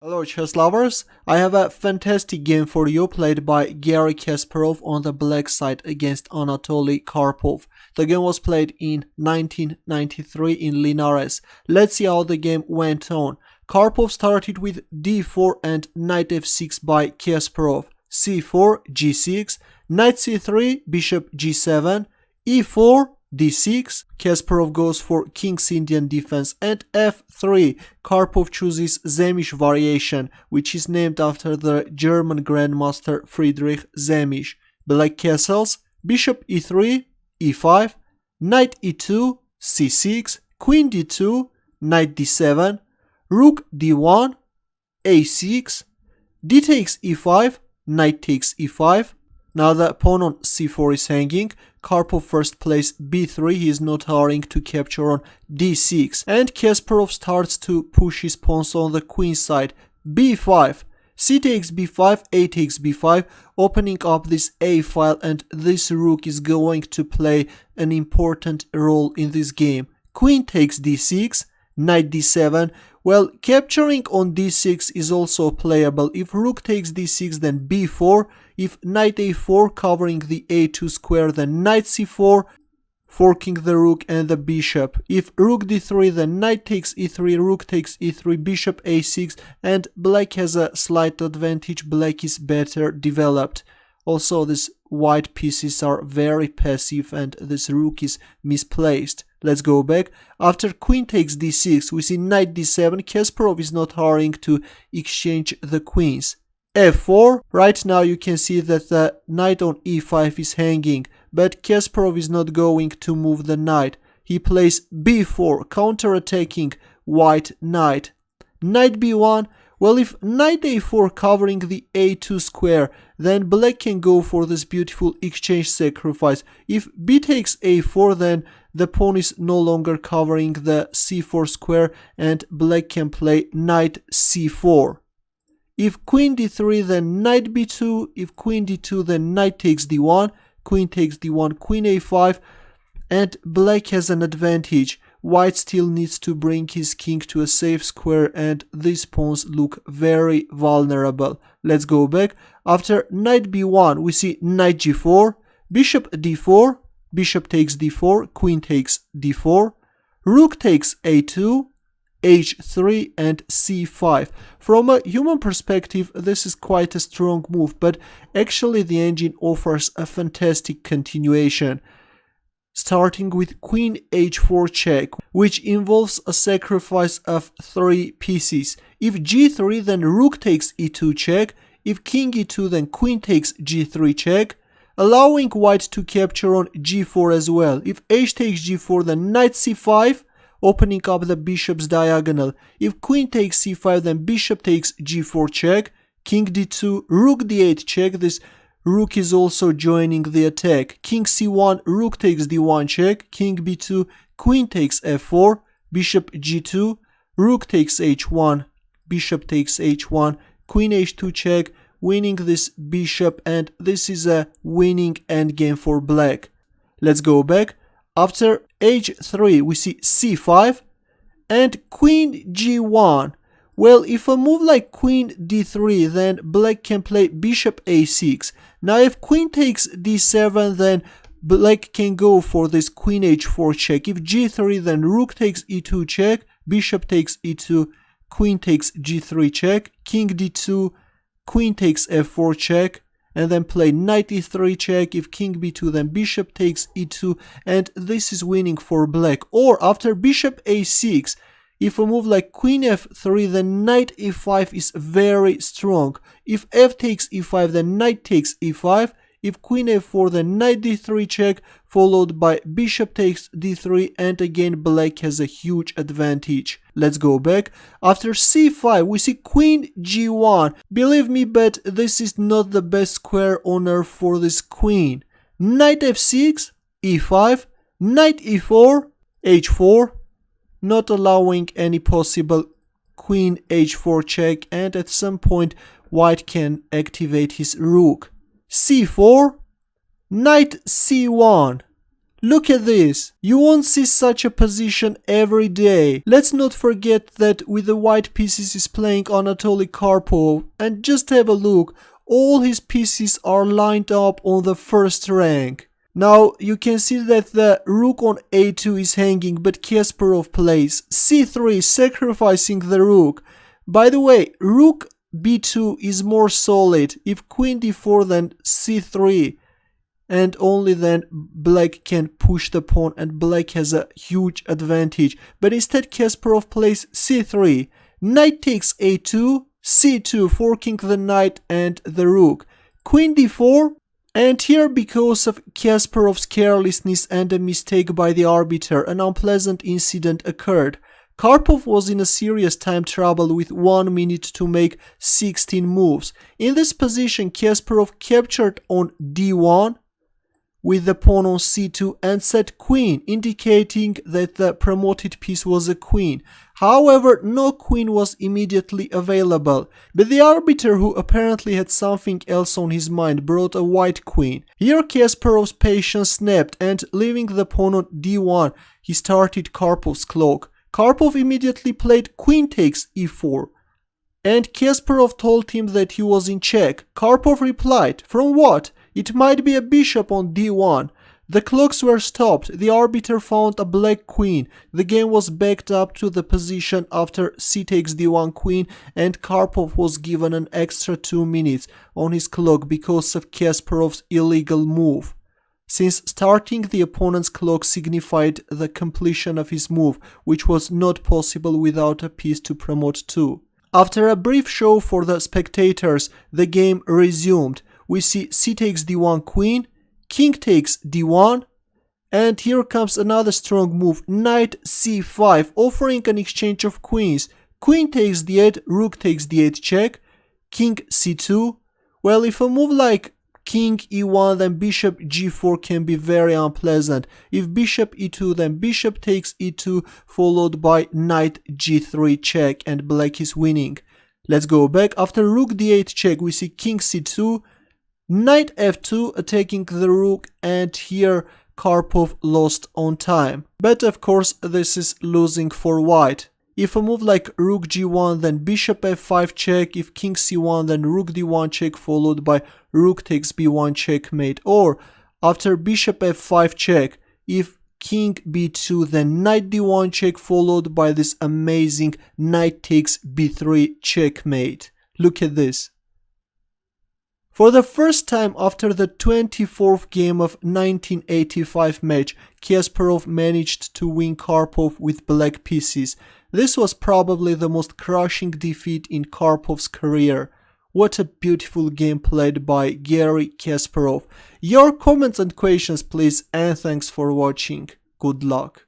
Hello chess lovers, I have a fantastic game for you played by Garry Kasparov on the black side against Anatoly Karpov. The game was played in 1993 in Linares. Let's see how the game went on. Karpov started with d4 and knight f6 by Kasparov, c4, g6, knight c3, bishop g7, e4, d6, Kasparov goes for King's Indian defense, and f3, Karpov chooses Saemisch variation, which is named after the German grandmaster Friedrich Saemisch. Black castles, bishop e3, e5, knight e2, c6, queen d2, knight d7, rook d1, a6, d takes e5, knight takes e5. Now the pawn on c4 is hanging. Karpov first plays b3, he is not hurrying to capture on d6. And Kasparov starts to push his pawns on the queen side. b5, c takes b5, a takes b5, opening up this a file, and this rook is going to play an important role in this game. Queen takes d6, knight d7. Well, capturing on d6 is also playable. If rook takes d6, then b4. If knight a4 covering the a2 square, then knight c4, forking the rook and the bishop. If rook d3, then knight takes e3, rook takes e3, bishop a6, and black has a slight advantage. Black is better developed. Also, these white pieces are very passive and this rook is misplaced. Let's go back. After queen takes d6, we see knight d7. Kasparov is not hurrying to exchange the queens. f4. Right now you can see that the knight on e5 is hanging, but Kasparov is not going to move the knight. He plays b4, counter-attacking white knight. Knight b1. Well, if knight a4 covering the a2 square, then black can go for this beautiful exchange sacrifice. If b takes a4, then the pawn is no longer covering the c4 square and black can play knight c4. If queen d3, then knight b2. If queen d2, then knight takes d1, queen takes d1, queen a5, and black has an advantage. White still needs to bring his king to a safe square, and these pawns look very vulnerable. Let's go back. After knight b1, we see knight g4, bishop d4, bishop takes d4, queen takes d4, rook takes a2, h3, and c5. From a human perspective, this is quite a strong move, but actually the engine offers a fantastic continuation. Starting with queen h4 check, which involves a sacrifice of 3 pieces. If g3, then rook takes e2 check. If king e2, then queen takes g3 check, allowing white to capture on g4 as well. If h takes g4, then knight c5, opening up the bishop's diagonal. If queen takes c5, then bishop takes g4 check, king d2, rook d8 check. This rook is also joining the attack. King c1, rook takes d1 check, king b2, queen takes f4, bishop g2, rook takes h1, bishop takes h1, queen h2 check, winning this bishop, and this is a winning endgame for black. Let's go back. After h3, we see c5 and queen g1. Well, if a move like queen d3, then black can play bishop a6. Now if queen takes d7, then black can go for this queen h4 check. If g3, then rook takes e2 check, bishop takes e2, queen takes g3 check, king d2, queen takes f4 check, and then play knight e3 check. If king b2, then bishop takes e2, and this is winning for black. Or after bishop a6, if a move like queen f3, then knight e5 is very strong. If f takes e5, then knight takes e5. If queen f4, then knight d3 check, followed by bishop takes d3, and again black has a huge advantage. Let's go back. After c5, we see queen g1. Believe me, but this is not the best square on earth for this queen. Knight f6, e5, knight e4, h4, not allowing any possible queen h4 check, and at some point white can activate his rook. c4, knight c1, Look at this. You won't see such a position every day. Let's not forget that with the white pieces is playing Anatoly Karpov, and just have a look. All his pieces are lined up on the first rank. Now you can see that the rook on a2 is hanging, but Kasparov plays c3, sacrificing the rook. By the way, rook b2 is more solid. If queen d4, then c3, and only then black can push the pawn, and black has a huge advantage. But instead Kasparov plays c3, knight takes a2, c2, forking the knight and the rook, queen d4, and here, because of Kasparov's carelessness and a mistake by the arbiter, an unpleasant incident occurred. Karpov was in a serious time trouble with 1 minute to make 16 moves. In this position, Kasparov captured on d1 with the pawn on c2 and set queen, indicating that the promoted piece was a queen. However, no queen was immediately available, but the arbiter, who apparently had something else on his mind, brought a white queen. Here Kasparov's patience snapped, and leaving the pawn on d1, he started Karpov's clock. Karpov immediately played queen takes e4, and Kasparov told him that he was in check. Karpov replied, "From what? It might be a bishop on d1. The clocks were stopped. The arbiter found a black queen. The game was backed up to the position after c takes d1 queen, and Karpov was given an extra 2 minutes on his clock because of Kasparov's illegal move, since starting the opponent's clock signified the completion of his move, which was not possible without a piece to promote to. After a brief show for the spectators, the game resumed. We see c takes d1 queen, king takes d1, and here comes another strong move, knight c5, offering an exchange of queens. Queen takes d8, rook takes d8 check, king c2. Well, if a move like king e1, then bishop g4 can be very unpleasant. If bishop e2, then bishop takes e2, followed by knight g3 check, and black is winning. Let's go back. After rook d8 check, we see king c2, knight f2, attacking the rook, and here Karpov lost on time. But of course this is losing for white. If a move like rook g1, then bishop f5 check. If king c1, then rook d1 check, followed by rook takes b1 checkmate. Or after bishop f5 check, if king b2, then knight d1 check, followed by this amazing knight takes b3 checkmate. Look at this. For the first time after the 24th game of 1985 match, Kasparov managed to win Karpov with black pieces. This was probably the most crushing defeat in Karpov's career. What a beautiful game played by Garry Kasparov. Your comments and questions please, and thanks for watching. Good luck.